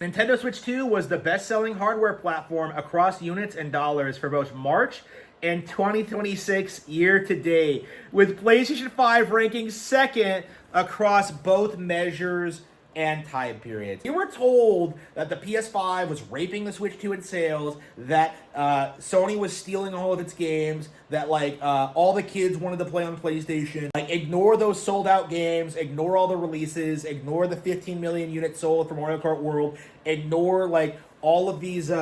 Nintendo Switch 2 was the best-selling hardware platform across units and dollars for both March and 2026 year to date, with PlayStation 5 ranking second across both measures and time periods. We were told that the PS5 was raping the Switch 2 in sales, that Sony was stealing all of its games, that all the kids wanted to play on PlayStation. Ignore those sold out games, ignore all the releases, ignore the 15 million units sold for Mario Kart World, ignore all of these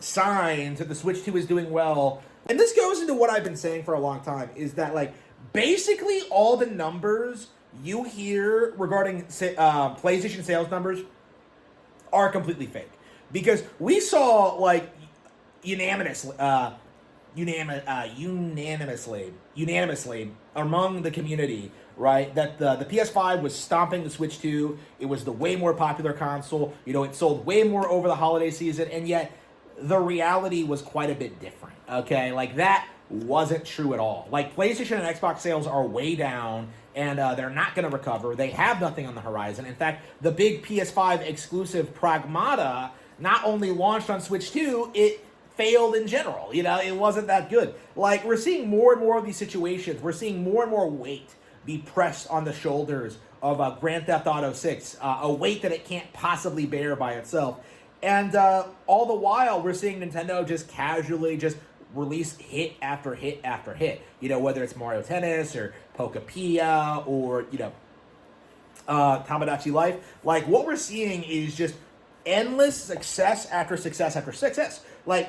signs that the Switch 2 is doing well. And this goes into what I've been saying for a long time, is that basically all the numbers you hear regarding PlayStation sales numbers are completely fake, because we saw unanimously among the community, right, that the PS5 was stomping the Switch 2. It was the way more popular console. It sold way more over the holiday season, and yet the reality was quite a bit different. Okay, that wasn't true at all. PlayStation and Xbox sales are way down, and they're not going to recover. They have nothing on the horizon. In fact, the big PS5 exclusive Pragmata not only launched on Switch 2, it failed in general. It wasn't that good. We're seeing more and more of these situations. We're seeing more and more weight be pressed on the shoulders of Grand Theft Auto 6, a weight that it can't possibly bear by itself. And all the while, we're seeing Nintendo just casually just release hit after hit after hit. Whether it's Mario Tennis or Pokepedia or, Tamagotchi Life. What we're seeing is just endless success after success after success. The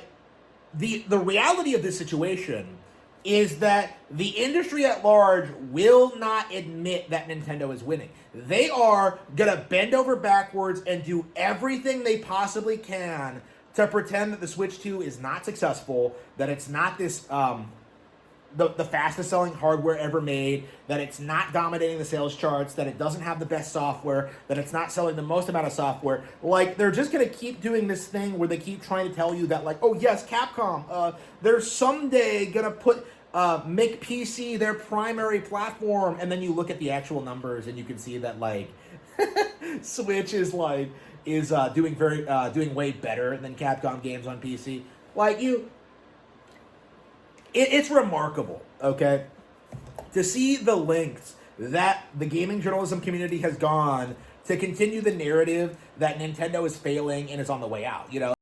reality of this situation is that the industry at large will not admit that Nintendo is winning. They are going to bend over backwards and do everything they possibly can to pretend that the Switch 2 is not successful, that it's not this the fastest selling hardware ever made, that it's not dominating the sales charts, that it doesn't have the best software, that it's not selling the most amount of software. They're just going to keep doing this thing where they keep trying to tell you that, oh yes, Capcom, they're someday going to make PC their primary platform, and then you look at the actual numbers and you can see that Switch is doing way better than Capcom games on PC. It's remarkable, okay, to see the lengths that the gaming journalism community has gone to continue the narrative that Nintendo is failing and is on the way out.